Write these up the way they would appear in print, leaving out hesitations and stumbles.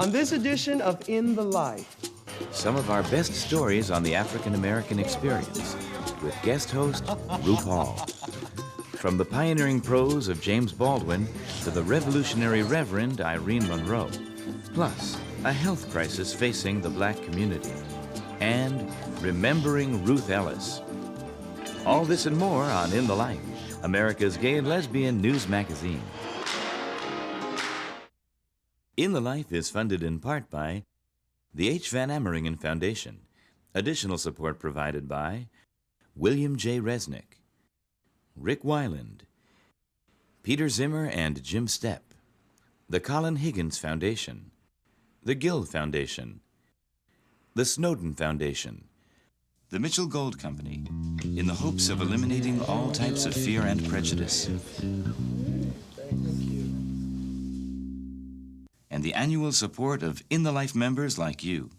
On this edition of In the Life, some of our best stories on the African American experience with guest host RuPaul. From the pioneering prose of James Baldwin to the revolutionary Reverend Irene Monroe, plus a health crisis facing the black community, and remembering Ruth Ellis. All this and more on In the Life, America's gay and lesbian news magazine. In the Life is funded in part by the H. Van Ameringen Foundation. Additional support provided by William J. Resnick, Rick Weiland, Peter Zimmer and Jim Stepp, the Colin Higgins Foundation, the Gill Foundation, the Snowden Foundation, the Mitchell Gold Company, in the hopes of eliminating all types of fear and prejudice, and the annual support of In the Life members like you.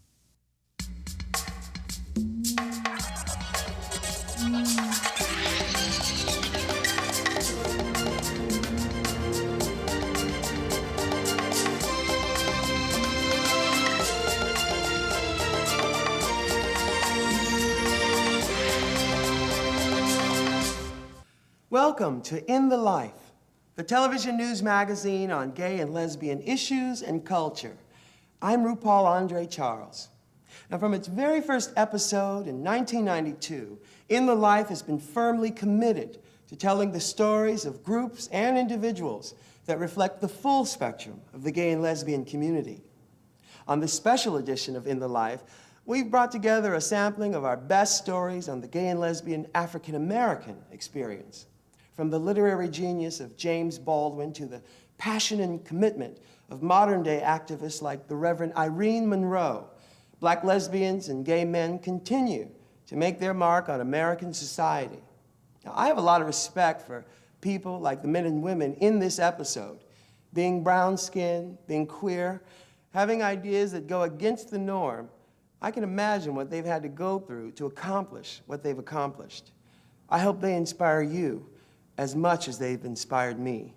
welcome to In the Life, the television news magazine on gay and lesbian issues and culture. I'm RuPaul Andre Charles. Now, from its very first episode in 1992, In the Life has been firmly committed to telling the stories of groups and individuals that reflect the full spectrum of the gay and lesbian community. On this special edition of In the Life, we've brought together a sampling of our best stories on the gay and lesbian African American experience. From the literary genius of James Baldwin to the passion and commitment of modern-day activists like the Reverend Irene Monroe, black lesbians and gay men continue to make their mark on American society. Now, I have a lot of respect for people like the men and women in this episode, being brown-skinned, being queer, having ideas that go against the norm. I can imagine what they've had to go through to accomplish what they've accomplished. I hope they inspire you as much as they've inspired me.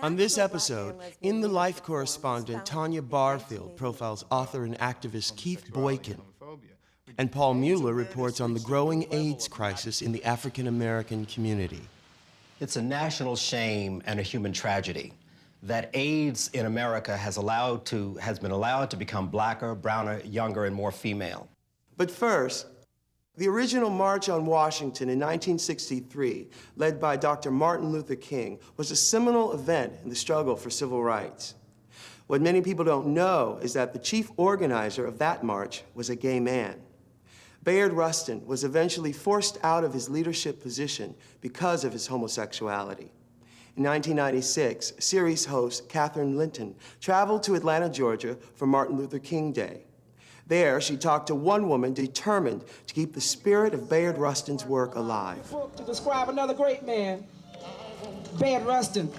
On this episode, In the Life correspondent Tanya Barfield profiles author and activist Keith Boykin, and Paul Mueller reports on the growing AIDS crisis in the African American community. It's a national shame and a human tragedy that AIDS in America has been allowed to become blacker, browner, younger, and more female. But first, the original March on Washington in 1963, led by Dr. Martin Luther King, was a seminal event in the struggle for civil rights. What many people don't know is that the chief organizer of that march was a gay man. Bayard Rustin was eventually forced out of his leadership position because of his homosexuality. In 1996, series host Catherine Linton traveled to Atlanta, Georgia for Martin Luther King Day. There, she talked to one woman determined to keep the spirit of Bayard Rustin's work alive. To describe another great man, Bayard Rustin.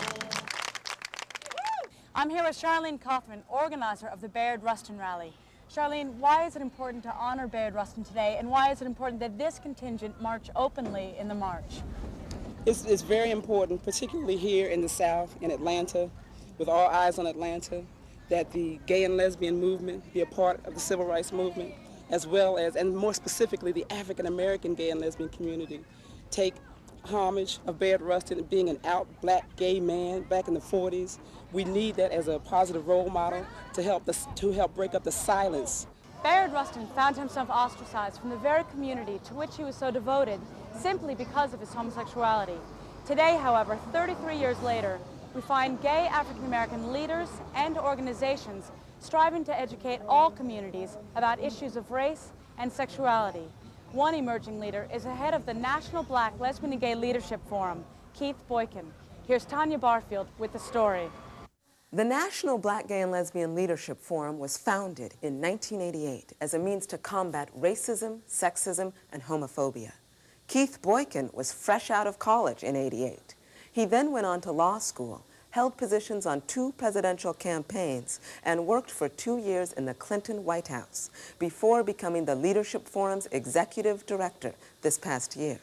I'm here with Charlene Kaufman, organizer of the Bayard Rustin Rally. Charlene, why is it important to honor Bayard Rustin today, and why is it important that this contingent march openly in the march? It's very important, particularly here in the South, in Atlanta, with all eyes on Atlanta, that the gay and lesbian movement be a part of the civil rights movement, as well as, and more specifically, the African American gay and lesbian community take homage of Bayard Rustin being an out black gay man back in the 40s. We need that as a positive role model to help break up the silence. Bayard Rustin found himself ostracized from the very community to which he was so devoted simply because of his homosexuality. Today, however, 33 years later, we find gay African-American leaders and organizations striving to educate all communities about issues of race and sexuality. One emerging leader is the head of the National Black Lesbian and Gay Leadership Forum, Keith Boykin. Here's Tanya Barfield with the story. The National Black Gay and Lesbian Leadership Forum was founded in 1988 as a means to combat racism, sexism, and homophobia. Keith Boykin was fresh out of college in '88. He then went on to law school, held positions on 2 presidential campaigns, and worked for 2 years in the Clinton White House before becoming the Leadership Forum's executive director this past year.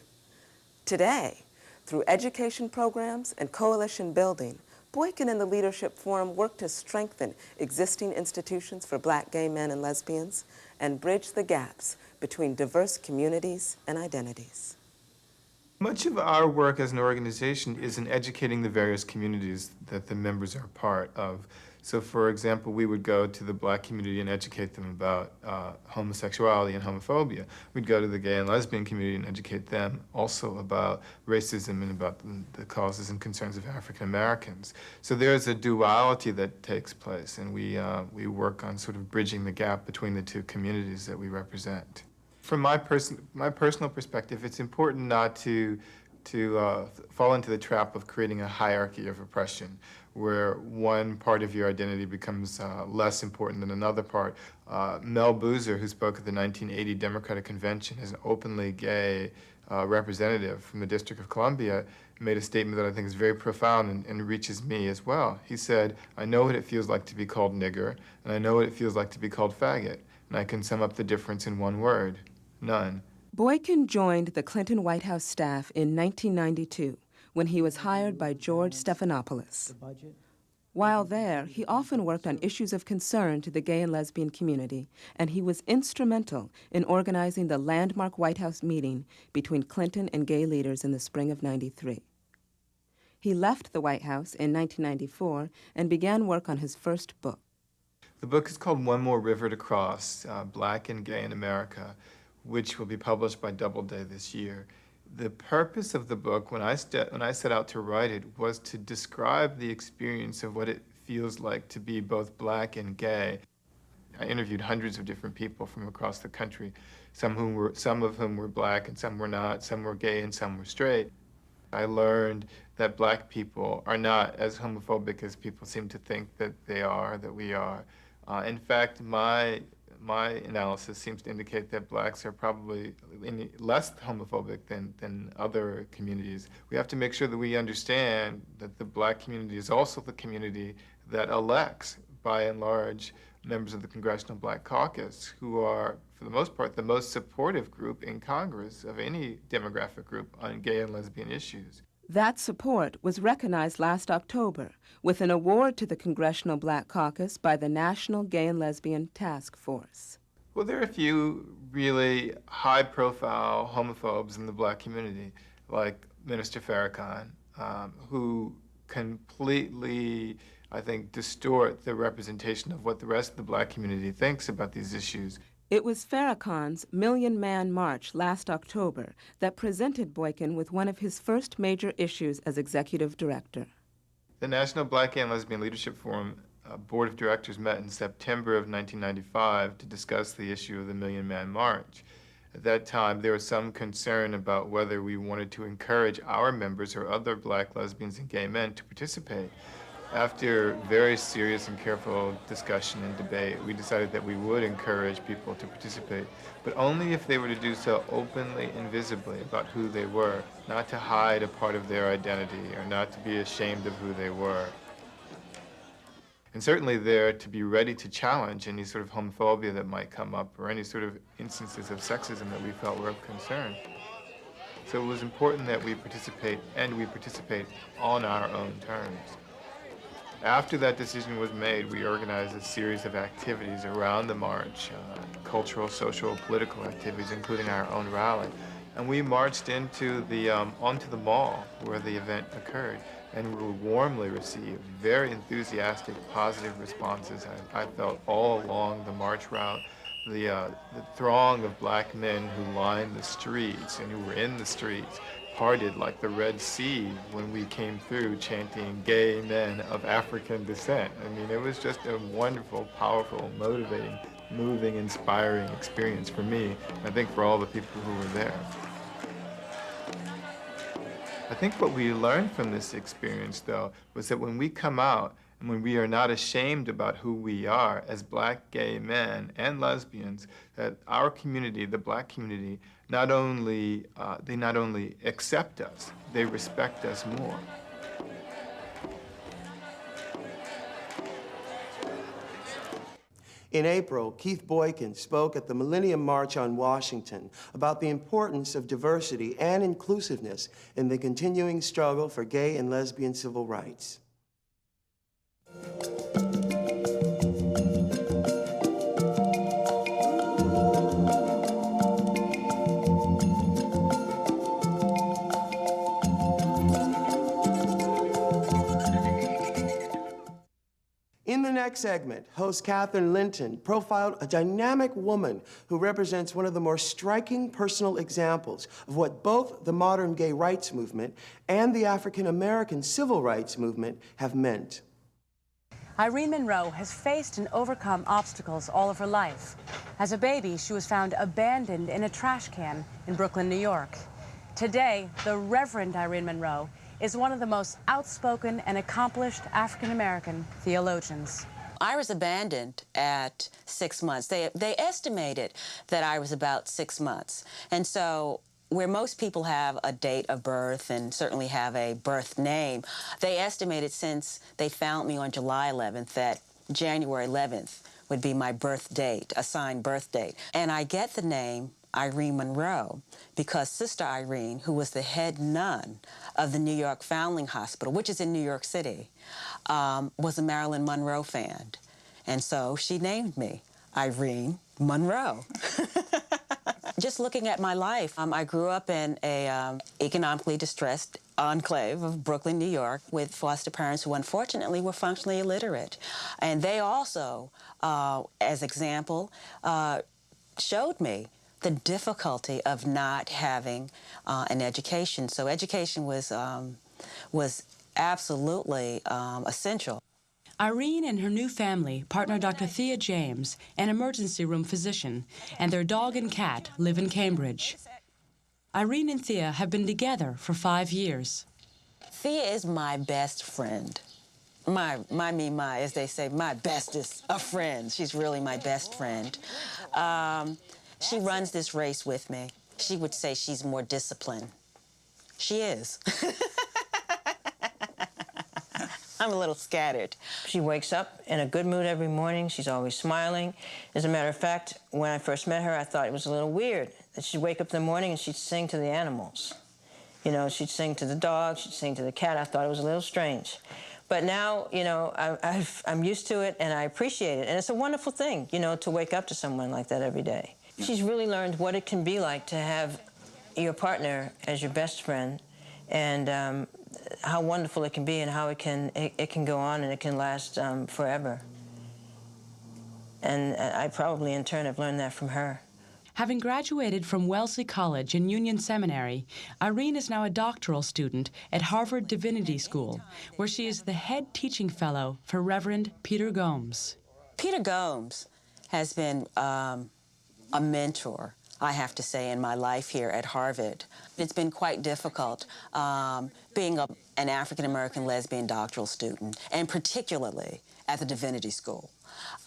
Today, through education programs and coalition building, Boykin and the Leadership Forum worked to strengthen existing institutions for black gay men and lesbians and bridge the gaps between diverse communities and identities. Much of our work as an organization is in educating the various communities that the members are part of. So, for example, we would go to the black community and educate them about homosexuality and homophobia. We'd go to the gay and lesbian community and educate them also about racism and about the causes and concerns of African Americans. So there's a duality that takes place, and we work on sort of bridging the gap between the two communities that we represent. From my personal perspective, it's important not to fall into the trap of creating a hierarchy of oppression, where one part of your identity becomes less important than another part. Mel Boozer, who spoke at the 1980 Democratic Convention as an openly gay representative from the District of Columbia, made a statement that I think is very profound and reaches me as well. He said, "I know what it feels like to be called nigger, and I know what it feels like to be called faggot, and I can sum up the difference in one word: none." Boykin joined the Clinton White House staff in 1992 when he was hired by George Stephanopoulos. While there, he often worked on issues of concern to the gay and lesbian community, and he was instrumental in organizing the landmark White House meeting between Clinton and gay leaders in the spring of '93. He left the White House in 1994 and began work on his first book. The book is called One More River to Cross, Black and Gay in America, which will be published by Doubleday this year. The purpose of the book, when I set out to write it, was to describe the experience of what it feels like to be both black and gay. I interviewed hundreds of different people from across the country, some of whom were black and some were not, some were gay and some were straight. I learned that black people are not as homophobic as people seem to think that they are, that we are. In fact, my analysis seems to indicate that blacks are probably less homophobic than other communities. We have to make sure that we understand that the black community is also the community that elects, by and large, members of the Congressional Black Caucus, who are, for the most part, the most supportive group in Congress of any demographic group on gay and lesbian issues. That support was recognized last October with an award to the Congressional Black Caucus by the National Gay and Lesbian Task Force. Well, there are a few really high-profile homophobes in the black community, like Minister Farrakhan, who completely, I think, distort the representation of what the rest of the black community thinks about these issues. It was Farrakhan's Million Man March last October that presented Boykin with one of his first major issues as executive director. The National Black Gay and Lesbian Leadership Forum Board of Directors met in September of 1995 to discuss the issue of the Million Man March. At that time, there was some concern about whether we wanted to encourage our members or other black lesbians and gay men to participate. After very serious and careful discussion and debate, we decided that we would encourage people to participate, but only if they were to do so openly and visibly about who they were, not to hide a part of their identity or not to be ashamed of who they were. And certainly there to be ready to challenge any sort of homophobia that might come up or any sort of instances of sexism that we felt were of concern. So it was important that we participate, and we participate on our own terms. After that decision was made, we organized a series of activities around the march, cultural, social, political activities, including our own rally. And we marched onto the mall where the event occurred, and we were warmly received, very enthusiastic, positive responses. I felt all along the march route. The throng of black men who lined the streets and who were in the streets parted like the Red Sea when we came through chanting "Gay Men of African Descent." I mean, it was just a wonderful, powerful, motivating, moving, inspiring experience for me, and I think for all the people who were there. I think what we learned from this experience, though, was that when we come out and when we are not ashamed about who we are as black gay men and lesbians, that our community, the black community, not only accept us, they respect us more. In April, Keith Boykin spoke at the Millennium March on Washington about the importance of diversity and inclusiveness in the continuing struggle for gay and lesbian civil rights. In the next segment, host Catherine Linton profiled a dynamic woman who represents one of the more striking personal examples of what both the modern gay rights movement and the African-American civil rights movement have meant. Irene Monroe has faced and overcome obstacles all of her life. As a baby, she was found abandoned in a trash can in Brooklyn, New York. Today, the Reverend Irene Monroe is one of the most outspoken and accomplished African-American theologians. I was abandoned at 6 months. They estimated that I was about 6 months. And so where most people have a date of birth and certainly have a birth name, they estimated since they found me on July 11th that January 11th would be my birth date, assigned birth date. And I get the name Irene Monroe because Sister Irene, who was the head nun of the New York Foundling Hospital, which is in New York City, was a Marilyn Monroe fan. And so she named me Irene Monroe. Just looking at my life, I grew up in a economically distressed enclave of Brooklyn, New York, with foster parents who unfortunately were functionally illiterate. And they also, as example, showed me the difficulty of not having an education. So education was absolutely essential. Irene and her new family partner Dr. Thea James, an emergency room physician, and their dog and cat live in Cambridge. Irene and Thea have been together for 5 years. Thea is my best friend. My, as they say, my bestest of friends. She's really my best friend. She runs this race with me. She would say she's more disciplined. She is. I'm a little scattered. She wakes up in a good mood every morning. She's always smiling. As a matter of fact, when I first met her, I thought it was a little weird that she'd wake up in the morning and she'd sing to the animals. You know, she'd sing to the dog, she'd sing to the cat. I thought it was a little strange. But now, you know, I'm used to it and I appreciate it. And it's a wonderful thing, you know, to wake up to someone like that every day. She's really learned what it can be like to have your partner as your best friend, and how wonderful it can be, and how it can go on and it can last forever. And I probably in turn have learned that from her. Having graduated from Wellesley College and Union Seminary, Irene is now a doctoral student at Harvard Divinity School, where she is the head teaching fellow for Reverend Peter Gomes. Peter Gomes has been a mentor, I have to say, in my life here at Harvard. It's been quite difficult being an African-American lesbian doctoral student, and particularly at the Divinity School.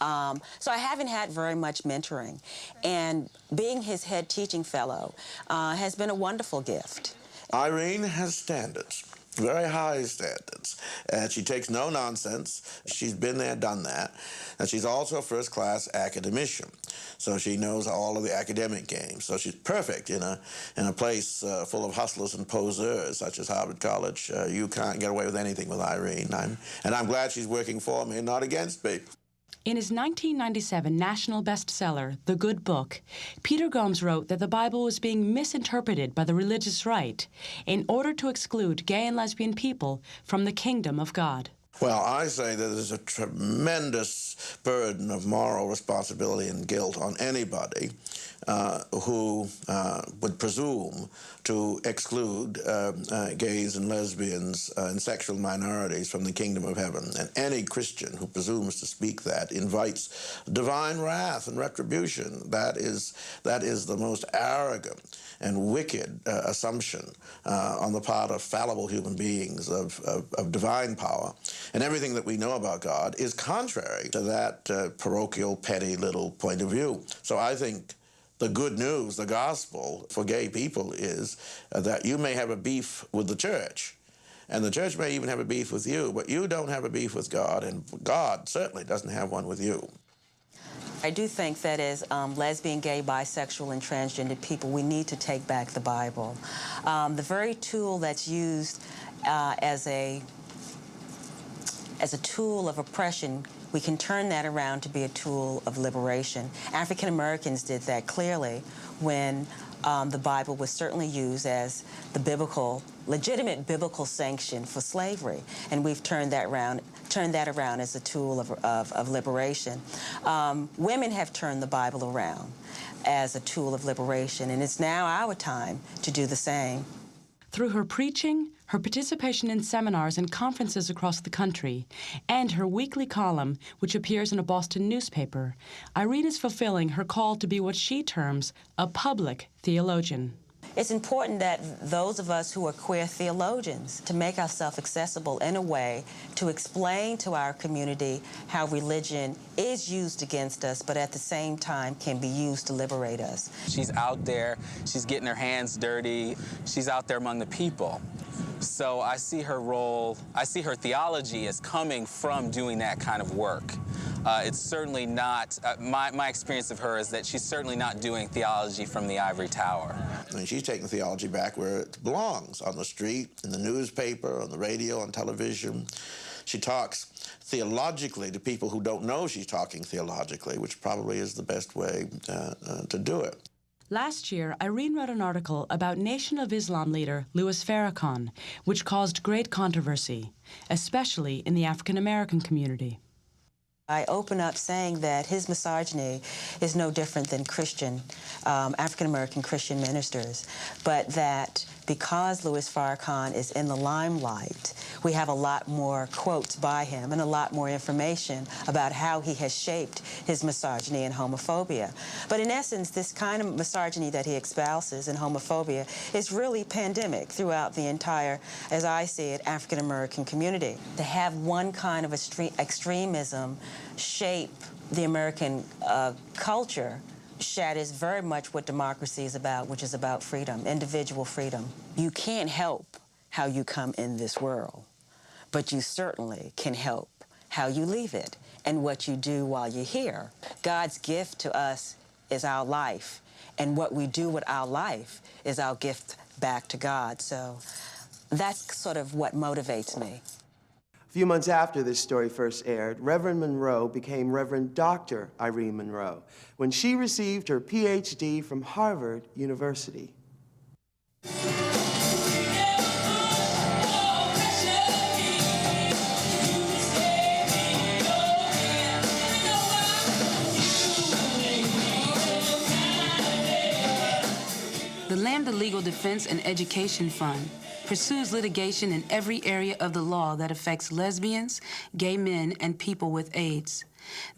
So I haven't had very much mentoring, and being his head teaching fellow has been a wonderful gift. Irene has standards, very high standards, and she takes no nonsense. She's been there, done that, and she's also a first-class academician, so she knows all of the academic games. So she's perfect in a place full of hustlers and poseurs, such as Harvard College. You can't get away with anything with Irene, and I'm glad she's working for me and not against me. In his 1997 national bestseller, The Good Book, Peter Gomes wrote that the Bible was being misinterpreted by the religious right in order to exclude gay and lesbian people from the kingdom of God. Well, I say that there's a tremendous burden of moral responsibility and guilt on anybody who would presume to exclude gays and lesbians and sexual minorities from the kingdom of heaven. And any Christian who presumes to speak that invites divine wrath and retribution. That is the most arrogant and wicked assumption on the part of fallible human beings of divine power. And everything that we know about God is contrary to that parochial, petty little point of view. So I think the good news, the gospel for gay people is that you may have a beef with the church, and the church may even have a beef with you, but you don't have a beef with God, and God certainly doesn't have one with you. I do think that as lesbian, gay, bisexual, and transgender people, we need to take back the Bible. The very tool that's used as a as a tool of oppression, we can turn that around to be a tool of liberation. African Americans did that clearly when the Bible was certainly used as the legitimate biblical sanction for slavery, and we've turned that around as a tool of liberation. Women have turned the Bible around as a tool of liberation, and it's now our time to do the same. Through her preaching, her participation in seminars and conferences across the country, and her weekly column, which appears in a Boston newspaper, Irene is fulfilling her call to be what she terms a public theologian. It's important that those of us who are queer theologians to make ourselves accessible in a way to explain to our community how religion is used against us, but at the same time can be used to liberate us. She's out there, she's getting her hands dirty, she's out there among the people. So I see her role, I see her theology as coming from doing that kind of work. It's certainly not, my experience of her is that she's certainly not doing theology from the ivory tower. I mean, she's taking theology back where it belongs, on the street, in the newspaper, on the radio, on television. She talks theologically to people who don't know she's talking theologically, which probably is the best way to do it. Last year, Irene wrote an article about Nation of Islam leader Louis Farrakhan, which caused great controversy, especially in the African American community. I open up saying that his misogyny is no different than African-American Christian ministers, but that because Louis Farrakhan is in the limelight, we have a lot more quotes by him and a lot more information about how he has shaped his misogyny and homophobia. But in essence, this kind of misogyny that he espouses and homophobia is really pandemic throughout the entire, as I see it, African-American community. To have one kind of extremism shape the American culture shatters very much what democracy is about, which is about freedom, individual freedom. You can't help how you come in this world, but you certainly can help how you leave it and what you do while you're here. God's gift to us is our life, and what we do with our life is our gift back to God. So that's sort of what motivates me. A few months after this story first aired, Reverend Monroe became Reverend Dr. Irene Monroe when she received her PhD from Harvard University. The Lambda Legal Defense and Education Fund pursues litigation in every area of the law that affects lesbians, gay men, and people with AIDS.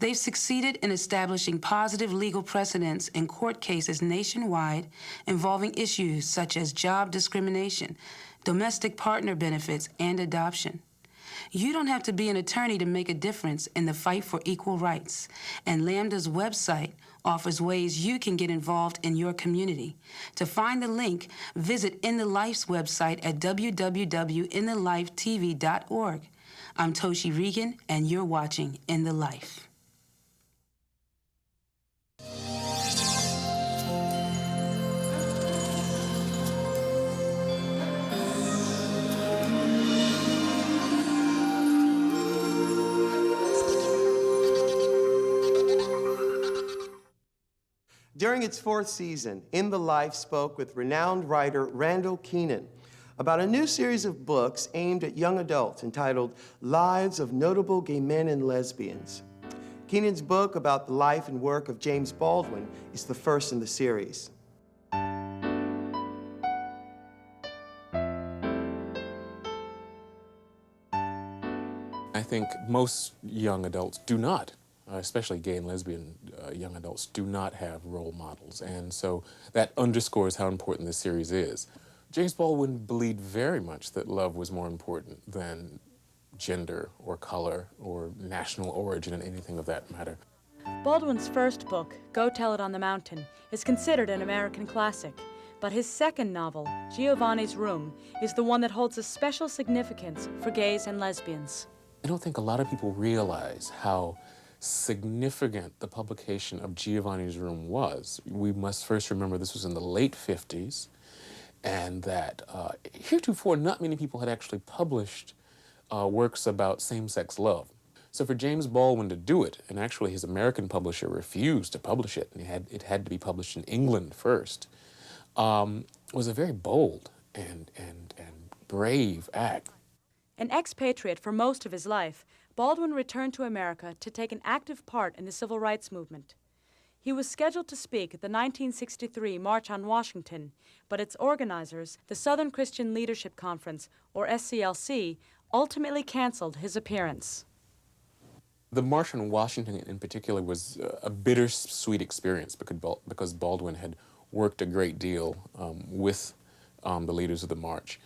They've succeeded in establishing positive legal precedents in court cases nationwide involving issues such as job discrimination, domestic partner benefits, and adoption. You don't have to be an attorney to make a difference in the fight for equal rights, and Lambda's website offers ways you can get involved in your community. To find the link, visit In the Life's website at www.inthelifetv.org. I'm Toshi Reagon, and you're watching In the Life. During its fourth season, In the Life spoke with renowned writer Randall Keenan about a new series of books aimed at young adults entitled Lives of Notable Gay Men and Lesbians. Keenan's book about the life and work of James Baldwin is the first in the series. I think most young adults do not, especially gay and lesbian young adults, do not have role models. And so that underscores how important this series is. James Baldwin believed very much that love was more important than gender or color or national origin and anything of that matter. Baldwin's first book, Go Tell It on the Mountain, is considered an American classic, but his second novel, Giovanni's Room, is the one that holds a special significance for gays and lesbians. I don't think a lot of people realize how significant the publication of Giovanni's Room was. We must first remember this was in the late 50s, and that heretofore not many people had actually published works about same-sex love. So for James Baldwin to do it, and actually his American publisher refused to publish it, and it had to be published in England first, was a very bold and brave act. An expatriate for most of his life, Baldwin returned to America to take an active part in the civil rights movement. He was scheduled to speak at the 1963 March on Washington, but its organizers, the Southern Christian Leadership Conference, or SCLC, ultimately canceled his appearance. The March on Washington in particular was a bittersweet experience because Baldwin had worked a great deal with the leaders of the march.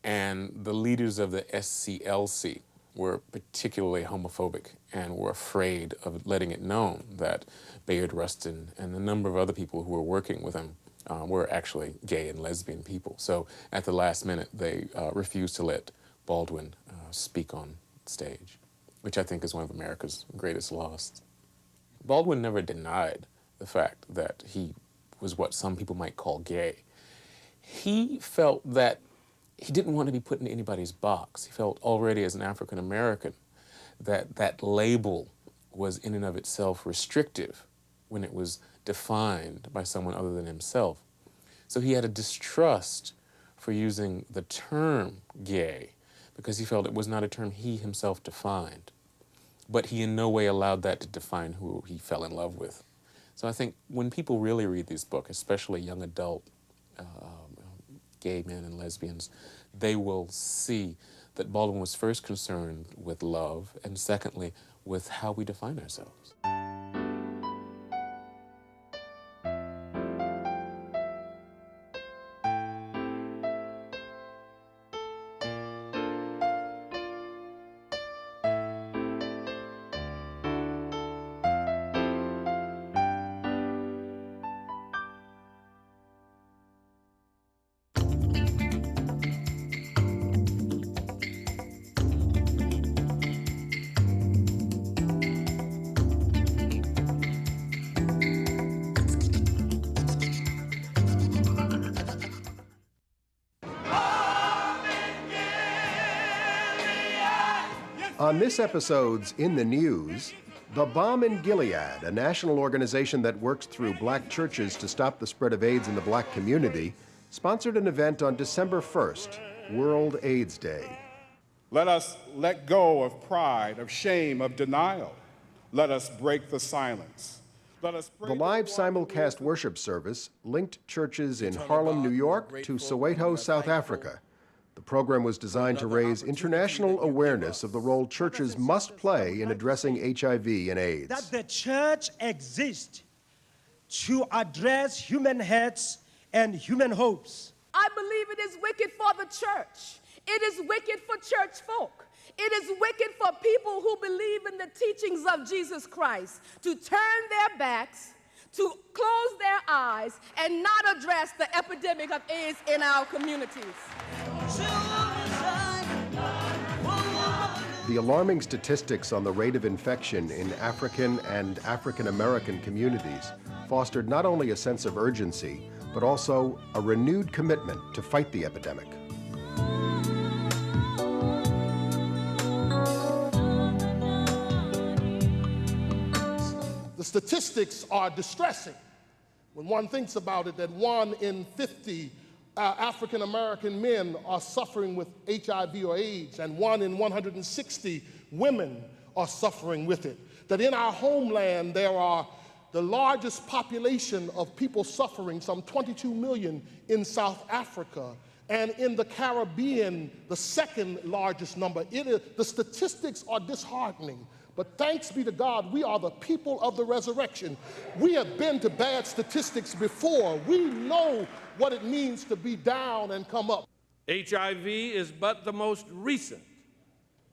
And the leaders of the SCLC were particularly homophobic and were afraid of letting it known that Bayard Rustin and a number of other people who were working with him were actually gay and lesbian people. So at the last minute, they refused to let Baldwin speak on stage, which I think is one of America's greatest losses. Baldwin never denied the fact that he was what some people might call gay. He felt that he didn't want to be put in anybody's box. He felt already as an African American that that label was in and of itself restrictive when it was defined by someone other than himself. So he had a distrust for using the term gay because he felt it was not a term he himself defined. But he in no way allowed that to define who he fell in love with. So I think when people really read this book, especially young adult gay men and lesbians, they will see that Baldwin was first concerned with love and secondly with how we define ourselves. On this episode's In the News, the Balm and Gilead, a national organization that works through black churches to stop the spread of AIDS in the black community, sponsored an event on December 1st, World AIDS Day. Let us let go of pride, of shame, of denial. Let us break the silence. Let us the live simulcast worship service linked churches in Harlem, New York to Soweto, South Africa. The program was designed to raise international awareness of the role churches must play in addressing HIV and AIDS. That the church exists to address human hearts and human hopes. I believe it is wicked for the church. It is wicked for church folk. It is wicked for people who believe in the teachings of Jesus Christ to turn their backs, to close their eyes, and not address the epidemic of AIDS in our communities. The alarming statistics on the rate of infection in African and African American communities fostered not only a sense of urgency, but also a renewed commitment to fight the epidemic. The statistics are distressing when one thinks about it, that 1 in 50 African American men are suffering with HIV or AIDS, and 1 in 160 women are suffering with it. That in our homeland there are the largest population of people suffering, some 22 million in South Africa, and in the Caribbean, the second largest number. The statistics are disheartening. But thanks be to God, we are the people of the resurrection. We have been to bad statistics before. We know what it means to be down and come up. HIV is but the most recent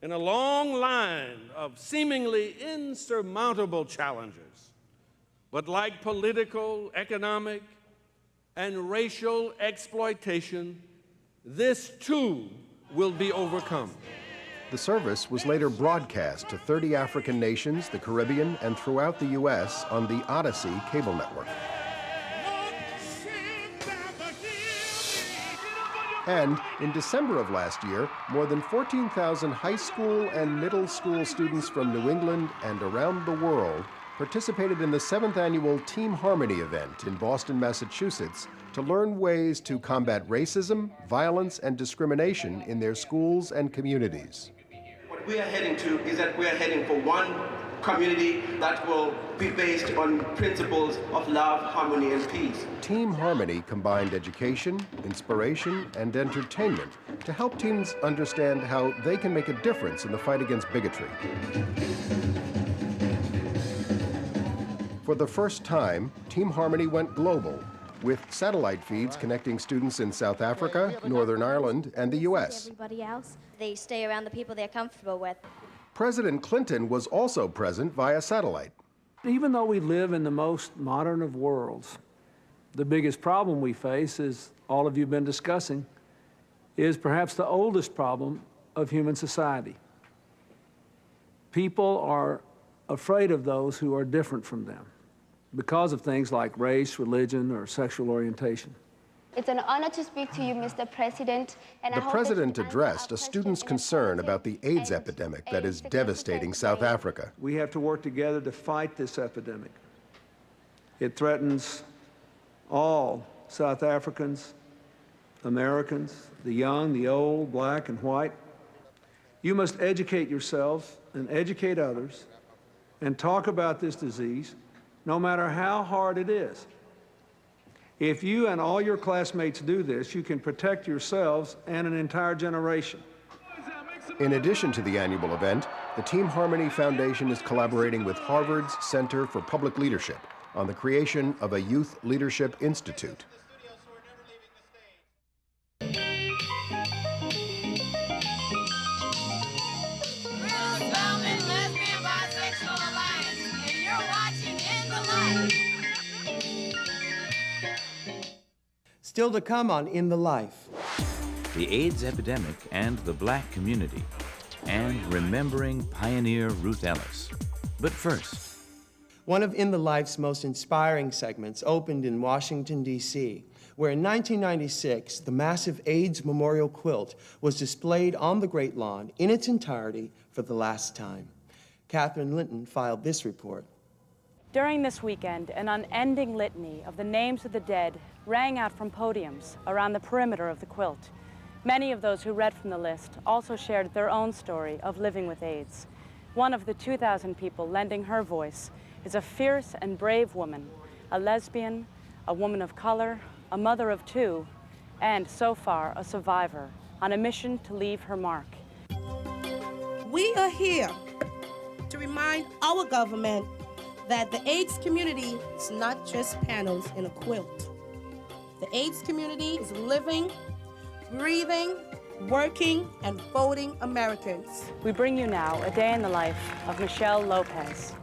in a long line of seemingly insurmountable challenges. But like political, economic, and racial exploitation, this too will be overcome. The service was later broadcast to 30 African nations, the Caribbean, and throughout the U.S. on the Odyssey cable network. And in December of last year, more than 14,000 high school and middle school students from New England and around the world participated in the 7th annual Team Harmony event in Boston, Massachusetts, to learn ways to combat racism, violence, and discrimination in their schools and communities. What we are heading to is that we are heading for one community that will be based on principles of love, harmony, and peace. Team Harmony combined education, inspiration, and entertainment to help teens understand how they can make a difference in the fight against bigotry. For the first time, Team Harmony went global, with satellite feeds connecting students in South Africa, Northern Ireland, and the U.S. Everybody else, they stay around the people they're comfortable with. President Clinton was also present via satellite. Even though we live in the most modern of worlds, the biggest problem we face, as all of you have been discussing, is perhaps the oldest problem of human society. People are afraid of those who are different from them because of things like race, religion, or sexual orientation. It's an honor to speak to you, Mr. President. And the president addressed a student's concern about the AIDS epidemic that is devastating South Africa. We have to work together to fight this epidemic. It threatens all South Africans, Americans, the young, the old, black and white. You must educate yourselves and educate others and talk about this disease, no matter how hard it is. If you and all your classmates do this, you can protect yourselves and an entire generation. In addition to the annual event, the Team Harmony Foundation is collaborating with Harvard's Center for Public Leadership on the creation of a Youth Leadership Institute. Still to come on In the Life. The AIDS epidemic and the black community, and remembering pioneer Ruth Ellis. But first, one of In the Life's most inspiring segments opened in Washington, D.C., where in 1996, the massive AIDS memorial quilt was displayed on the Great Lawn in its entirety for the last time. Catherine Linton filed this report. During this weekend, an unending litany of the names of the dead rang out from podiums around the perimeter of the quilt. Many of those who read from the list also shared their own story of living with AIDS. One of the 2,000 people lending her voice is a fierce and brave woman, a lesbian, a woman of color, a mother of two, and so far a survivor on a mission to leave her mark. We are here to remind our government that the AIDS community is not just panels in a quilt. The AIDS community is living, breathing, working, and voting Americans. We bring you now a day in the life of Michelle Lopez.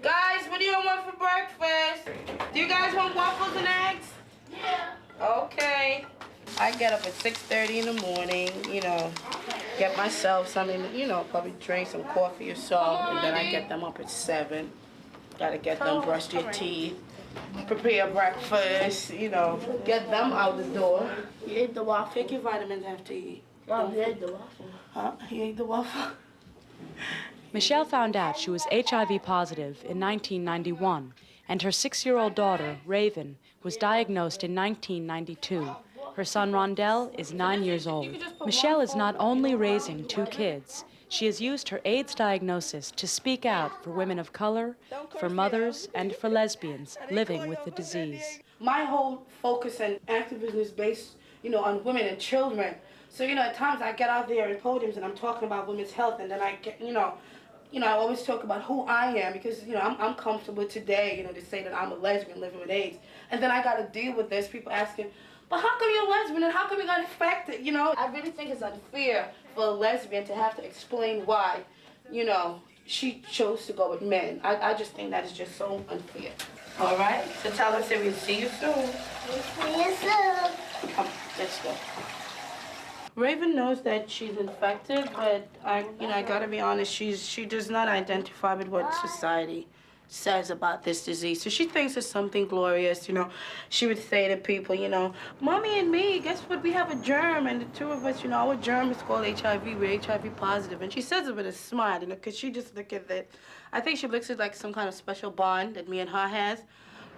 Guys, what do you want for breakfast? Do you guys want waffles and eggs? Yeah. Okay. I get up at 6:30 in the morning, get myself something, probably drink some coffee or so, and then I get them up at 7. Gotta get them, brush their teeth, prepare breakfast, get them out the door. You ate the waffle? Take your vitamins after you eat. Oh, you ate the waffle. Huh? You ate the waffle? Michelle found out she was HIV positive in 1991, and her 6-year-old daughter, Raven, was diagnosed in 1992. Her son, Rondell, is 9 years old. Michelle is not only raising 2 kids, she has used her AIDS diagnosis to speak out for women of color, for mothers, and for lesbians living with the disease. My whole focus and activism is based, on women and children. So, at times I get out there in podiums and I'm talking about women's health, and then I get, I always talk about who I am because, I'm comfortable today, to say that I'm a lesbian living with AIDS. And then I got to deal with this, people asking, but how come you're a lesbian and how come you got infected? I really think it's unfair for a lesbian to have to explain why, she chose to go with men. I just think that is just so unfair. All right? So tell them, say we'll see you soon. See you soon. Come, let's go. Raven knows that she's infected, but I gotta be honest, she does not identify with what society says about this disease. So she thinks it's something glorious, you know. She would say to people, you know, Mommy and me, guess what? We have a germ, and the two of us, you know, our germ is called HIV. We're HIV positive. And she says it with a smile, you know, because she just looks at it. I think she looks at like some kind of special bond that me and her has.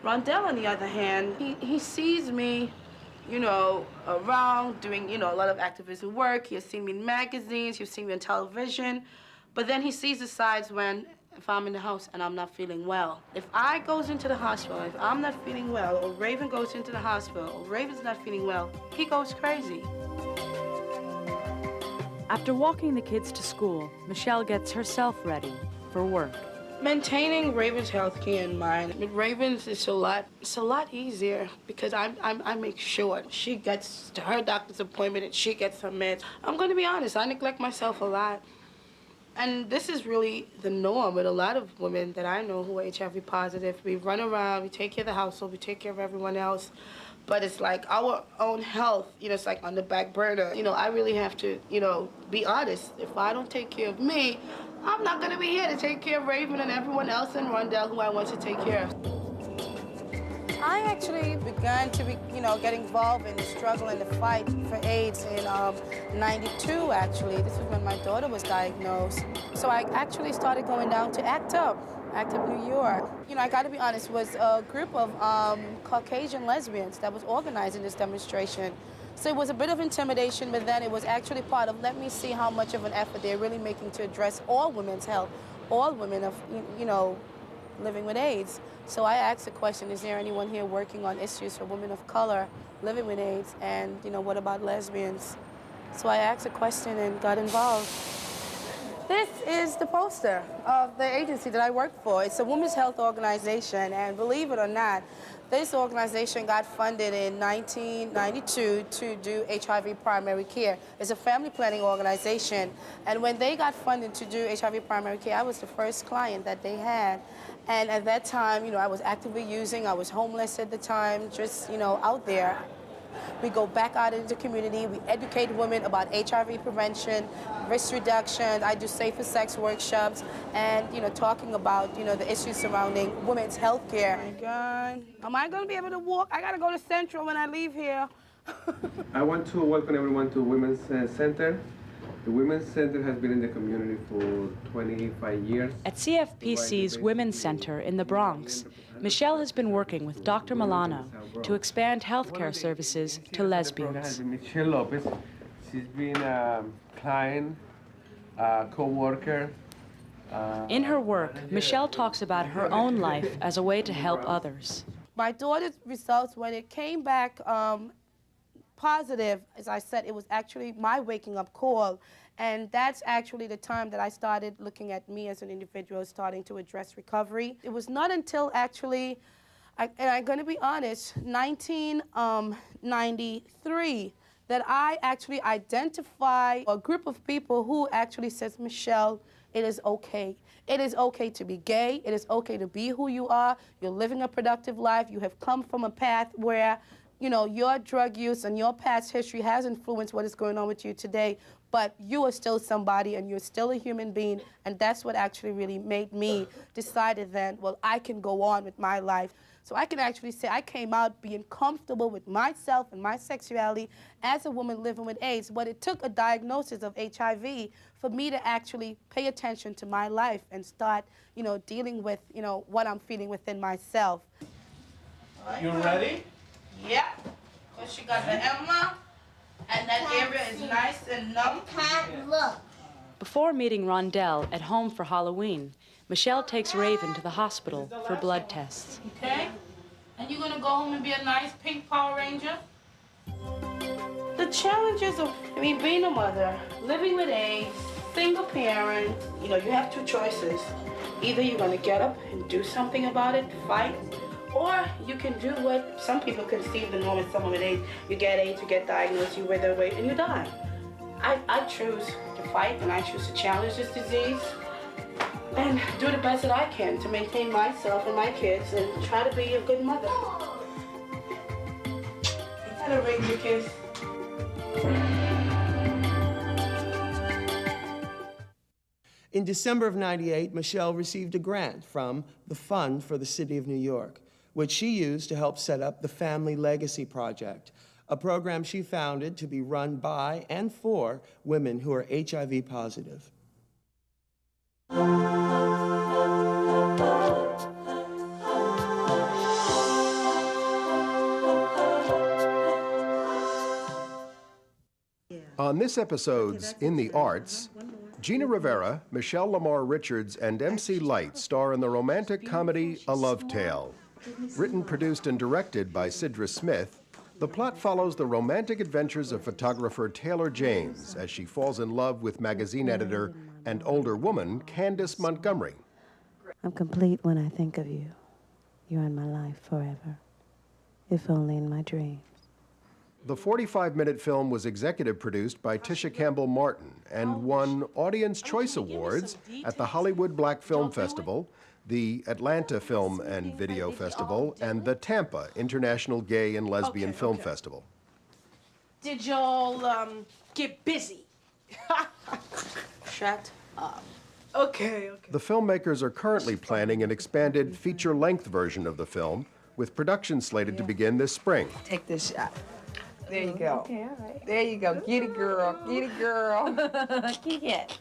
Rondell, on the other hand, he sees me, you know, around doing, you know, a lot of activism work. He has seen me in magazines, he's seen me on television. But then he sees the sides when, if I'm in the house and I'm not feeling well. If I goes into the hospital, if I'm not feeling well, or Raven goes into the hospital, or Raven's not feeling well, he goes crazy. After walking the kids to school, Michelle gets herself ready for work. Maintaining Raven's health care in mind. With Raven's, it's a lot easier because I make sure she gets to her doctor's appointment and she gets her meds. I'm gonna be honest, I neglect myself a lot. And this is really the norm with a lot of women that I know who are HIV positive. We run around, we take care of the household, we take care of everyone else. But it's like our own health, you know, it's like on the back burner. You know, I really have to, you know, be honest. If I don't take care of me, I'm not gonna be here to take care of Raven and everyone else in Rondell who I want to take care of. I actually began to get involved in the struggle and the fight for AIDS in '92, actually. This was when my daughter was diagnosed. So I actually started going down to ACT UP, New York. You know, I gotta be honest, it was a group of Caucasian lesbians that was organizing this demonstration. So it was a bit of intimidation, but then it was actually part of, let me see how much of an effort they're really making to address all women's health, all women of, you know, living with AIDS. So I asked the question, is there anyone here working on issues for women of color living with AIDS? And, you know, what about lesbians? So I asked a question and got involved. This is the poster of the agency that I work for. It's a women's health organization, and believe it or not, this organization got funded in 1992 to do HIV primary care. It's a family planning organization, and when they got funded to do HIV primary care, I was the first client that they had. And at that time, you know, I was actively using, I was homeless at the time, just, you know, out there. We go back out into the community, we educate women about HIV prevention, risk reduction. I do safer sex workshops and, you know, talking about, you know, the issues surrounding women's health care. Oh my God, am I gonna be able to walk? I gotta go to Central when I leave here. I want to welcome everyone to Women's Center. The Women's Center has been in the community for 25 years. At CFPC's Women's Center in the Bronx, Michelle has been working with Dr. Milano to expand healthcare services to lesbians. Michelle Lopez. She's been a client, co-worker. In her work, Michelle talks about her own life as a way to help others. My daughter's results, when it came back positive, as I said, it was actually my waking up call. And that's actually the time that I started looking at me as an individual, starting to address recovery. It was not until actually, and I'm gonna be honest, 1993, that I actually identify a group of people who actually says, Michelle, it is okay. It is okay to be gay. It is okay to be who you are. You're living a productive life. You have come from a path where, you know, your drug use and your past history has influenced what is going on with you today, but you are still somebody and you're still a human being, and that's what actually really made me decided then, well, I can go on with my life. So I can actually say I came out being comfortable with myself and my sexuality as a woman living with AIDS, but it took a diagnosis of HIV for me to actually pay attention to my life and start, you know, dealing with, you know, what I'm feeling within myself. You ready? Yeah, because she got the Emma, and that area is nice and numb. Can't look. Before meeting Rondell at home for Halloween, Michelle takes Raven to the hospital for blood tests. Okay? And you're gonna go home and be a nice pink Power Ranger? The challenges of, being a mother, living with AIDS, single parent, you know, you have two choices. Either you're gonna get up and do something about it, fight, or you can do what some people conceive the norm as someone with AIDS. You get AIDS, you get diagnosed, you wither away, and you die. I choose to fight, and I choose to challenge this disease and do the best that I can to maintain myself and my kids and try to be a good mother. And a Ranger kiss. In December of '98, Michelle received a grant from the Fund for the City of New York, which she used to help set up the Family Legacy Project, a program she founded to be run by and for women who are HIV positive. On this episode's In the Arts, Gina Rivera, Michelle Lamar Richards, and MC Light star in the romantic comedy A Luv Tale. Written, produced, and directed by Sidra Smith, the plot follows the romantic adventures of photographer Taylor James as she falls in love with magazine editor and older woman Candace Montgomery. I'm complete when I think of you. You're in my life forever, if only in my dreams. The 45-minute film was executive produced by Tisha Campbell Martin and won Audience Choice Awards at the Hollywood Black Film Festival, the Atlanta Film and Video Festival, and the Tampa International Gay and Lesbian Film Festival. Did y'all get busy? Shut up. Okay. The filmmakers are currently planning an expanded feature-length version of the film, with production slated to begin this spring. Take this shot. There you go. Okay, all right. There you go. Get it, girl. Get it, girl. Get it.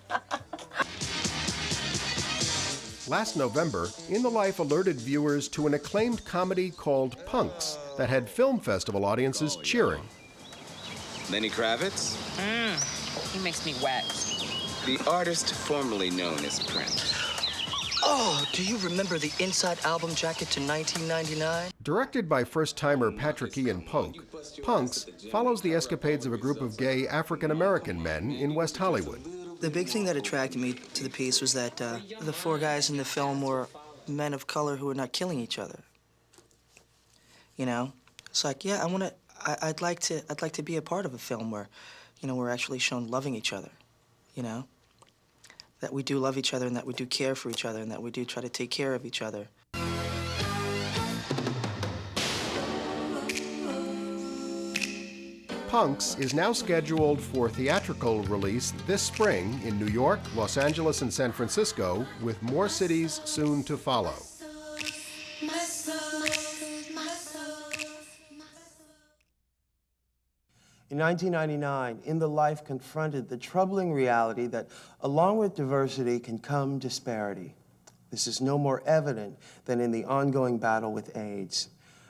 Last November, In the Life alerted viewers to an acclaimed comedy called Punks that had film festival audiences cheering. Lenny Kravitz? He makes me wet. The artist formerly known as Prince. Oh, do you remember the Inside album jacket to 1999? Directed by first-timer Patrick Ian Polk, Punks follows the escapades of a group of gay African-American men in West Hollywood. The big thing that attracted me to the piece was that the four guys in the film were men of color who were not killing each other. You know, it's like, yeah, I'd like to be a part of a film where, you know, we're actually shown loving each other. You know, that we do love each other and that we do care for each other and that we do try to take care of each other. Punks is now scheduled for theatrical release this spring in New York, Los Angeles, and San Francisco, with more cities soon to follow. In 1999, In the Life confronted the troubling reality that along with diversity can come disparity. This is no more evident than in the ongoing battle with AIDS,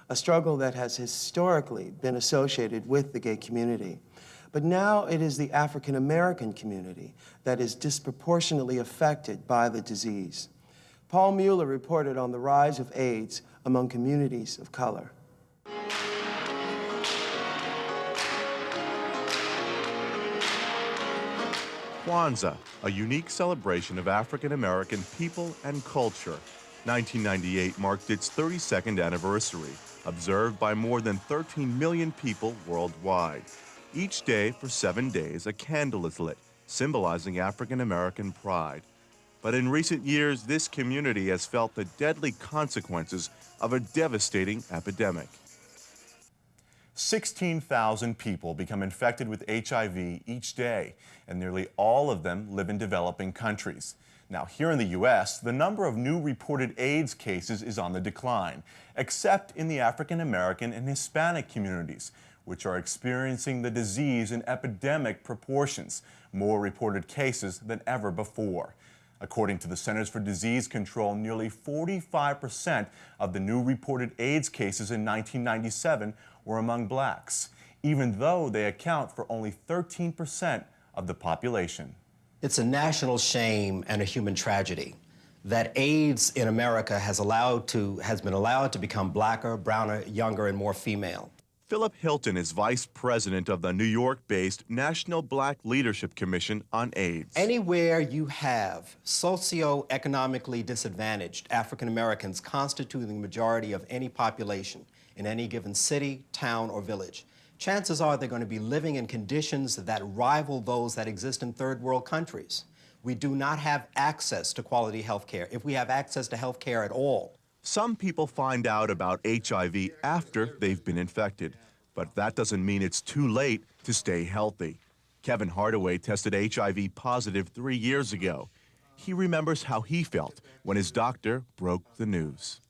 a struggle that has historically been associated with the gay community. But now it is the African American community that is disproportionately affected by the disease. Paul Mueller reported on the rise of AIDS among communities of color. Kwanzaa, a unique celebration of African American people and culture. 1998 marked its 32nd anniversary, observed by more than 13 million people worldwide. Each day for 7 days, a candle is lit, symbolizing African American pride. But in recent years, this community has felt the deadly consequences of a devastating epidemic. 16,000 people become infected with HIV each day, and nearly all of them live in developing countries. Now, here in the U.S., the number of new reported AIDS cases is on the decline, except in the African American and Hispanic communities, which are experiencing the disease in epidemic proportions, more reported cases than ever before. According to the Centers for Disease Control, nearly 45% of the new reported AIDS cases in 1997 were among blacks, even though they account for only 13% of the population. It's a national shame and a human tragedy that AIDS in America has been allowed to become blacker, browner, younger, and more female. Philip Hilton is vice president of the New York-based National Black Leadership Commission on AIDS. Anywhere you have socioeconomically disadvantaged African Americans constituting the majority of any population in any given city, town, or village, chances are they're going to be living in conditions that rival those that exist in third world countries. We do not have access to quality health care, if we have access to health care at all. Some people find out about HIV after they've been infected, but that doesn't mean it's too late to stay healthy. Kevin Hardaway tested HIV positive 3 years ago. he remembers how he felt when his doctor broke the news.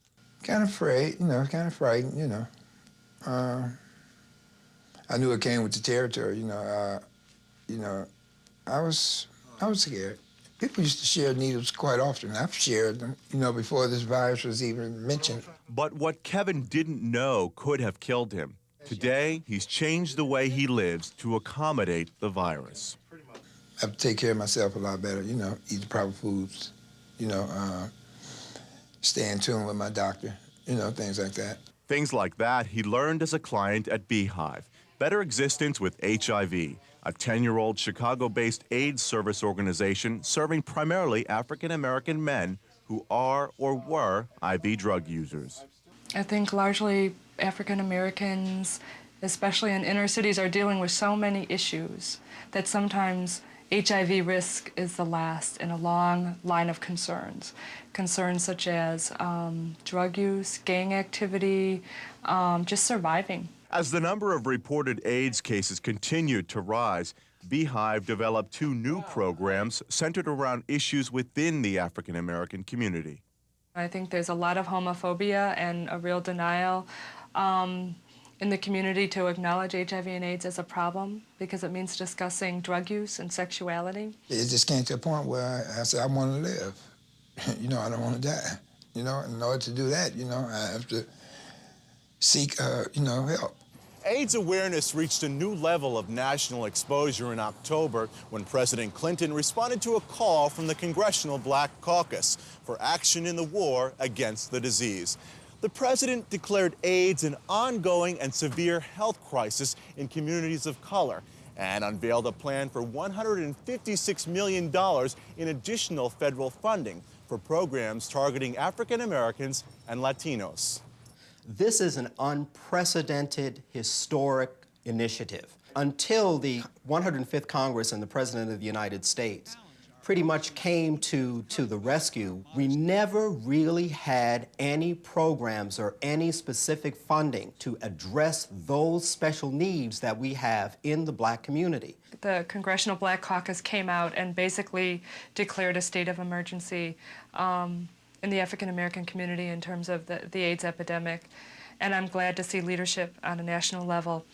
Kind of afraid, kind of frightened, I knew it came with the territory, I was scared. People used to share needles quite often. I've shared them, before this virus was even mentioned. But what Kevin didn't know could have killed him. Today, he's changed the way he lives to accommodate the virus. I have to take care of myself a lot better, eat the proper foods, stay in tune with my doctor, things like that. Things like that he learned as a client at Beehive, Better Existence with HIV, a 10-year-old Chicago-based AIDS service organization serving primarily African-American men who are or were IV drug users. I think largely African Americans, especially in inner cities, are dealing with so many issues that sometimes HIV risk is the last in a long line of concerns. Concerns such as drug use, gang activity, just surviving. As the number of reported AIDS cases continued to rise, Beehive developed 2 new programs centered around issues within the African American community. I think there's a lot of homophobia and a real denial in the community to acknowledge HIV and AIDS as a problem because it means discussing drug use and sexuality. It just came to a point where I said, I want to live. I don't want to die. In order to do that, I have to seek, help. AIDS awareness reached a new level of national exposure in October when President Clinton responded to a call from the Congressional Black Caucus for action in the war against the disease. The president declared AIDS an ongoing and severe health crisis in communities of color and unveiled a plan for $156 million in additional federal funding for programs targeting African Americans and Latinos. This is an unprecedented, historic initiative. Until the 105th Congress and the President of the United States pretty much came to the rescue, we never really had any programs or any specific funding to address those special needs that we have in the Black community. The Congressional Black Caucus came out and basically declared a state of emergency in the African American community in terms of the AIDS epidemic, and I'm glad to see leadership on a national level.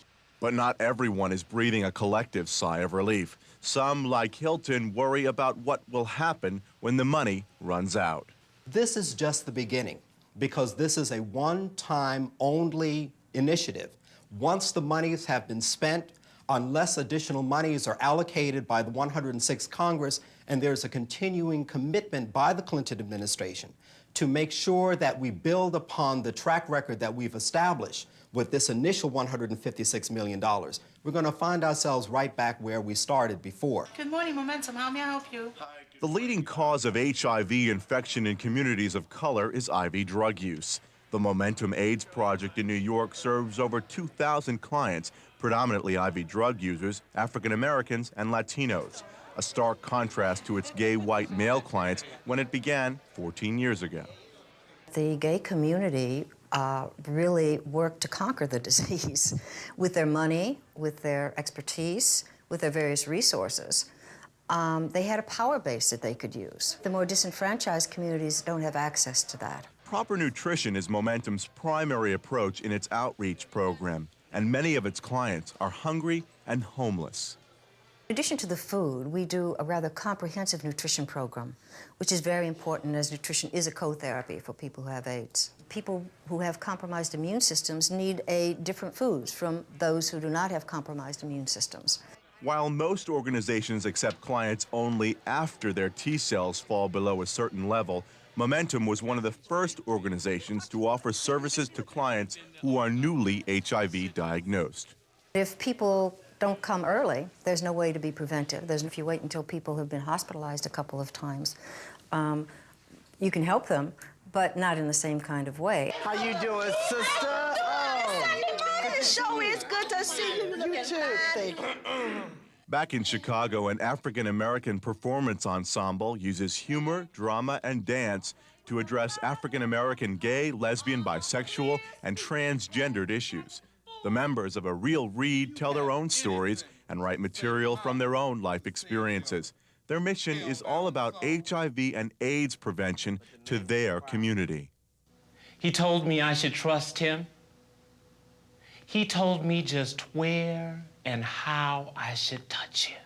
But not everyone is breathing a collective sigh of relief. Some, like Hilton, worry about what will happen when the money runs out. This is just the beginning, because this is a one-time only initiative. Once the monies have been spent, unless additional monies are allocated by the 106th Congress, and there's a continuing commitment by the Clinton administration to make sure that we build upon the track record that we've established with this initial $156 million, we're going to find ourselves right back where we started before. Good morning, Momentum. How may I help you? The leading cause of HIV infection in communities of color is IV drug use. The Momentum AIDS Project in New York serves over 2,000 clients, predominantly IV drug users, African Americans, and Latinos, a stark contrast to its gay white male clients when it began 14 years ago. The gay community really worked to conquer the disease with their money, with their expertise, with their various resources. They had a power base that they could use. The more disenfranchised communities don't have access to that. Proper nutrition is Momentum's primary approach in its outreach program, and many of its clients are hungry and homeless. In addition to the food, we do a rather comprehensive nutrition program, which is very important as nutrition is a co-therapy for people who have AIDS. People who have compromised immune systems need different foods from those who do not have compromised immune systems. While most organizations accept clients only after their T cells fall below a certain level, Momentum was one of the first organizations to offer services to clients who are newly HIV diagnosed. If people don't come early, there's no way to be preventive. If you wait until people have been hospitalized a couple of times, you can help them, but not in the same kind of way. How you doing, sister? Oh, It sure is good to see you. You too, thank you. Back in Chicago, an African-American performance ensemble uses humor, drama, and dance to address African-American gay, lesbian, bisexual, and transgendered issues. The members of A Real Read tell their own stories and write material from their own life experiences. Their mission is all about HIV and AIDS prevention to their community. He told me I should trust him. He told me just where and how I should touch him.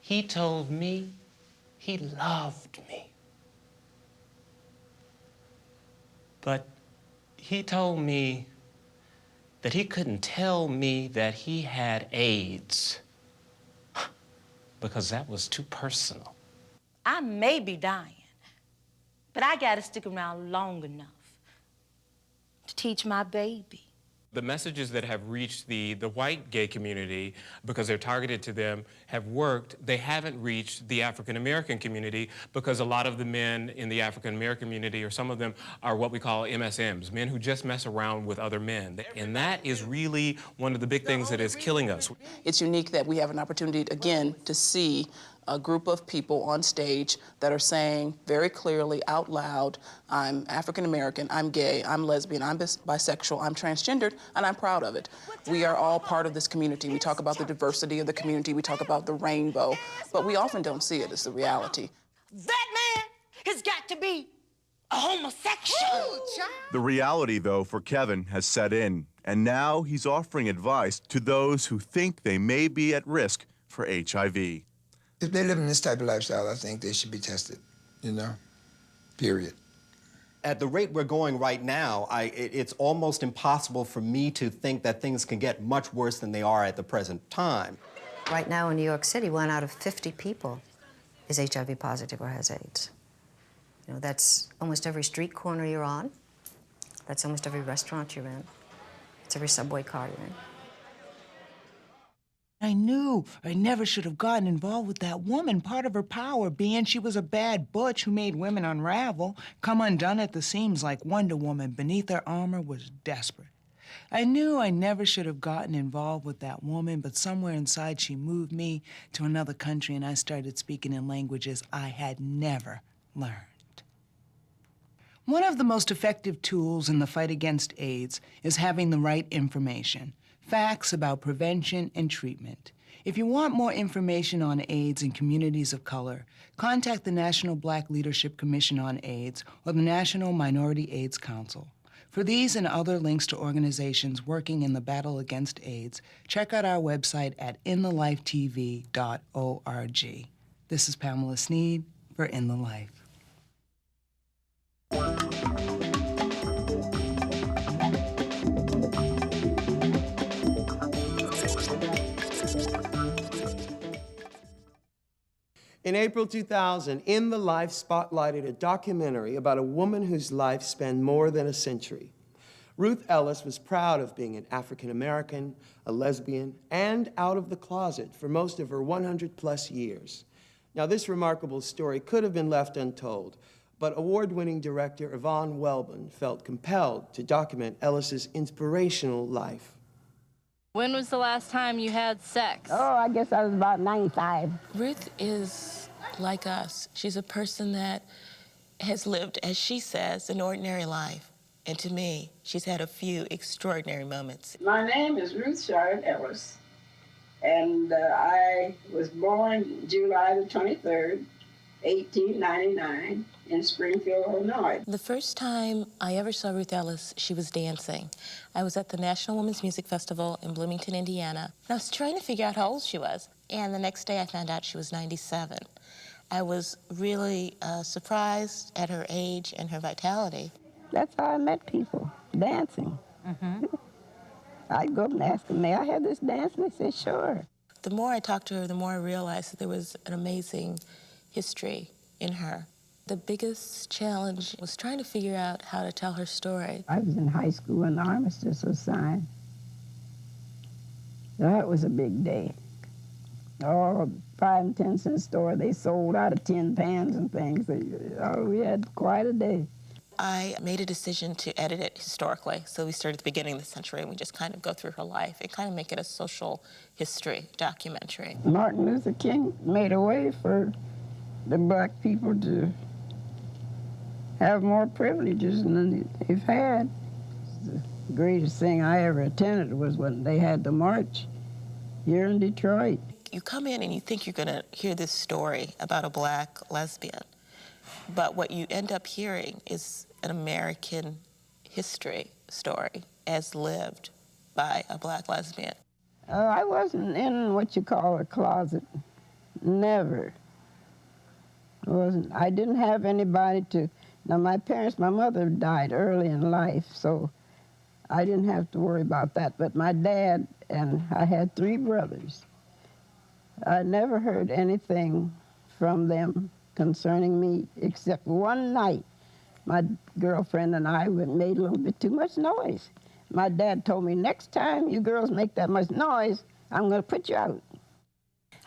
He told me he loved me. But he told me that he couldn't tell me that he had AIDS because that was too personal. I may be dying, but I gotta stick around long enough to teach my baby. The messages that have reached the white gay community, because they're targeted to them, have worked. They haven't reached the African-American community because a lot of the men in the African-American community, or some of them, are what we call MSMs, men who just mess around with other men. And that is really one of the big things that is killing us. It's unique that we have an opportunity, again, to see a group of people on stage that are saying very clearly out loud, I'm African American, I'm gay, I'm lesbian, I'm bisexual, I'm transgendered, and I'm proud of it. We are all part of this community. We talk about the diversity of the community, we talk about the rainbow, but we often don't see it as the reality. That man has got to be a homosexual. The reality, though, for Kevin has set in, and now he's offering advice to those who think they may be at risk for HIV. If they live in this type of lifestyle, I think they should be tested, you know, period. At the rate we're going right now, it's almost impossible for me to think that things can get much worse than they are at the present time. Right now in New York City, 1 out of 50 people is HIV positive or has AIDS. You know, that's almost every street corner you're on. That's almost every restaurant you're in. It's every subway car you're in. I knew I never should have gotten involved with that woman, part of her power being she was a bad butch who made women unravel, come undone at the seams like Wonder Woman beneath her armor was desperate. I knew I never should have gotten involved with that woman, but somewhere inside she moved me to another country and I started speaking in languages I had never learned. One of the most effective tools in the fight against AIDS is having the right information. Facts about prevention and treatment. If you want more information on AIDS in communities of color, contact the National Black Leadership Commission on AIDS or the National Minority AIDS Council. For these and other links to organizations working in the battle against AIDS, check out our website at inthelivetv.org. This is Pamela Sneed for In the Life. In April 2000, In the Life spotlighted a documentary about a woman whose life spanned more than a century. Ruth Ellis was proud of being an African American, a lesbian, and out of the closet for most of her 100-plus years. Now, this remarkable story could have been left untold, but award-winning director Yvonne Welbon felt compelled to document Ellis's inspirational life. When was the last time you had sex? Oh, I guess I was about 95. Ruth is like us. She's a person that has lived, as she says, an ordinary life. And to me, she's had a few extraordinary moments. My name is Ruth Sharon Ellis, and I was born July the 23rd, 1899, in Springfield, Illinois. The first time I ever saw Ruth Ellis, she was dancing. I was at the National Women's Music Festival in Bloomington, Indiana, and I was trying to figure out how old she was. And the next day I found out she was 97. I was really surprised at her age and her vitality. That's how I met people, dancing. I'd go up and ask them, may I have this dance? And they said, sure. The more I talked to her, the more I realized that there was an amazing history in her. The biggest challenge was trying to figure out how to tell her story. I was in high school when the armistice was signed. That was a big day. Oh, 5 and 10 cent store, they sold out of tin pans and things. Oh, we had quite a day. I made a decision to edit it historically. So we started at the beginning of the century and we just kind of go through her life and kind of make it a social history documentary. Martin Luther King made a way for the black people to have more privileges than they've had. The greatest thing I ever attended was when they had the march here in Detroit. you come in and you think you're going to hear this story about a black lesbian, but what you end up hearing is an American history story as lived by a black lesbian. I wasn't in what you call a closet. Never. I didn't have anybody to... Now, my mother died early in life, so I didn't have to worry about that. But my dad and I had 3 brothers. I never heard anything from them concerning me, except one night. My girlfriend and I made a little bit too much noise. My dad told me, next time you girls make that much noise, I'm going to put you out.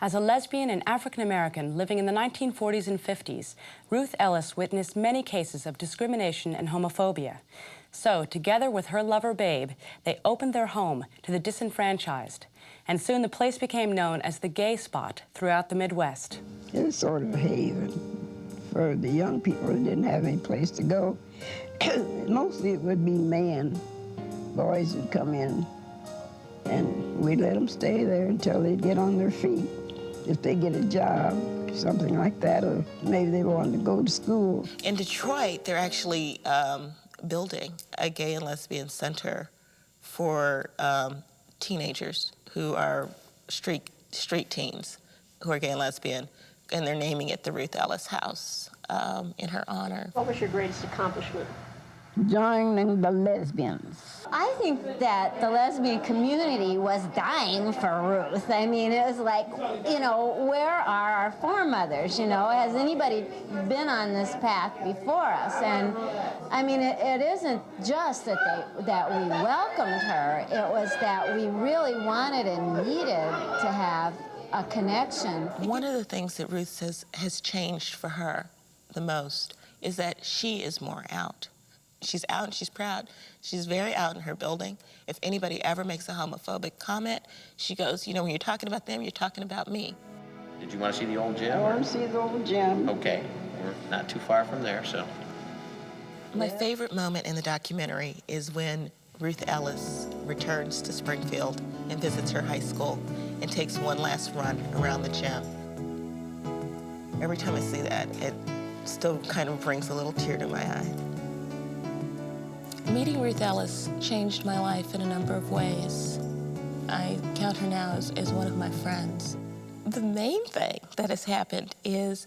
As a lesbian and African American living in the 1940s and 50s, Ruth Ellis witnessed many cases of discrimination and homophobia. So, together with her lover Babe, they opened their home to the disenfranchised. And soon the place became known as the gay spot throughout the Midwest. It was sort of a haven for the young people who didn't have any place to go. Mostly it would be men. Boys would come in, and we'd let them stay there until they'd get on their feet. If they get a job, something like that, or maybe they wanted to go to school. In Detroit, they're actually building a gay and lesbian center for teenagers who are street teens who are gay and lesbian, and they're naming it the Ruth Ellis House in her honor. What was your greatest accomplishment? Joining the lesbians. I think that the lesbian community was dying for Ruth. I mean, it was like, you know, where are our foremothers? You know, has anybody been on this path before us? And I mean, it isn't just that we welcomed her. It was that we really wanted and needed to have a connection. One of the things that Ruth says has changed for her the most is that she is more out. She's out and she's proud. She's very out in her building. If anybody ever makes a homophobic comment, she goes, you know, when you're talking about them, you're talking about me. Did you want to see the old gym? I want to see the old gym. Okay, we're not too far from there, so. My favorite moment in the documentary is when Ruth Ellis returns to Springfield and visits her high school and takes one last run around the gym. Every time I see that, it still kind of brings a little tear to my eye. Meeting Ruth Ellis changed my life in a number of ways. I count her now as one of my friends. The main thing that has happened is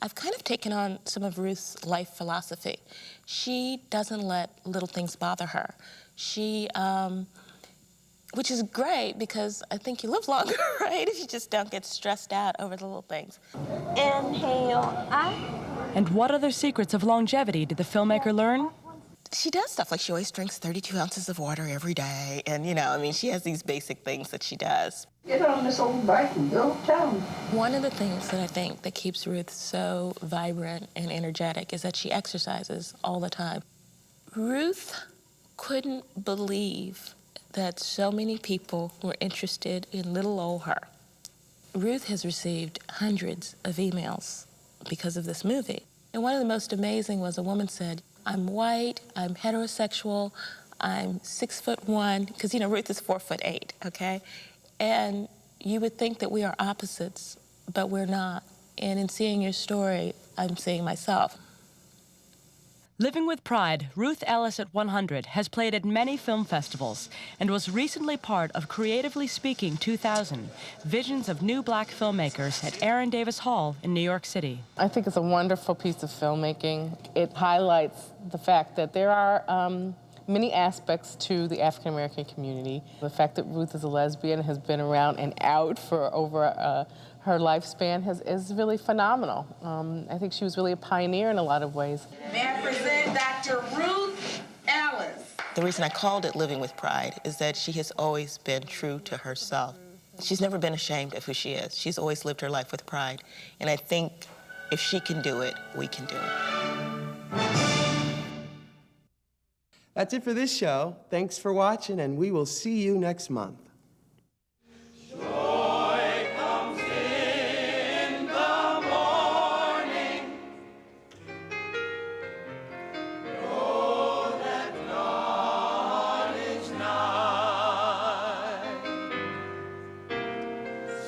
I've kind of taken on some of Ruth's life philosophy. She doesn't let little things bother her. She, which is great because I think you live longer, right? If you just don't get stressed out over the little things. Inhale, And what other secrets of longevity did the filmmaker learn? She does stuff like she always drinks 32 ounces of water every day. And, you know, I mean, she has these basic things that she does. Get on this old bike and go town. One of the things that I think that keeps Ruth so vibrant and energetic is that she exercises all the time. Ruth couldn't believe that so many people were interested in little old her. Ruth has received hundreds of emails because of this movie. And one of the most amazing was a woman said, I'm white, I'm heterosexual, I'm 6'1", because, you know, Ruth is 4'8", okay? And you would think that we are opposites, but we're not. And in seeing your story, I'm seeing myself. Living with Pride, Ruth Ellis at 100 has played at many film festivals and was recently part of Creatively Speaking 2000, Visions of New Black Filmmakers at Aaron Davis Hall in New York City. I think it's a wonderful piece of filmmaking. It highlights the fact that there are many aspects to the African American community. The fact that Ruth is a lesbian, has been around and out for over her lifespan is really phenomenal. I think she was really a pioneer in a lot of ways. May I present Dr. Ruth Ellis. The reason I called it Living with Pride is that she has always been true to herself. She's never been ashamed of who she is. She's always lived her life with pride. And I think if she can do it, we can do it. That's it for this show. Thanks for watching, and we will see you next month.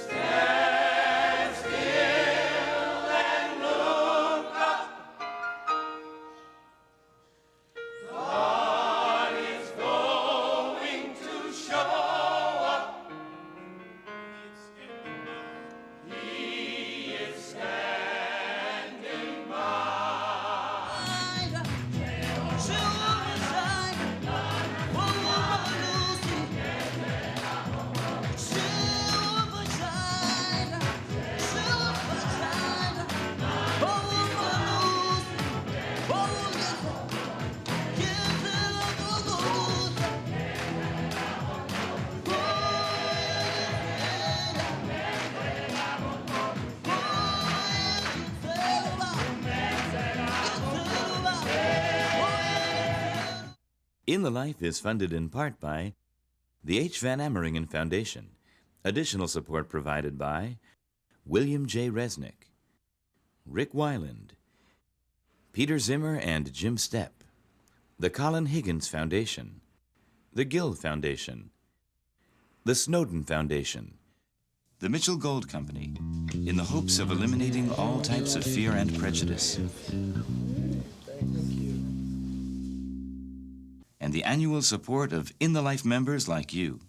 Stand In the Life is funded in part by the H. Van Ameringen Foundation. Additional support provided by William J. Resnick, Rick Weiland, Peter Zimmer and Jim Stepp, the Colin Higgins Foundation, the Gill Foundation, the Snowden Foundation, the Mitchell Gold Company, in the hopes of eliminating all types of fear and prejudice, and the annual support of In the Life members like you.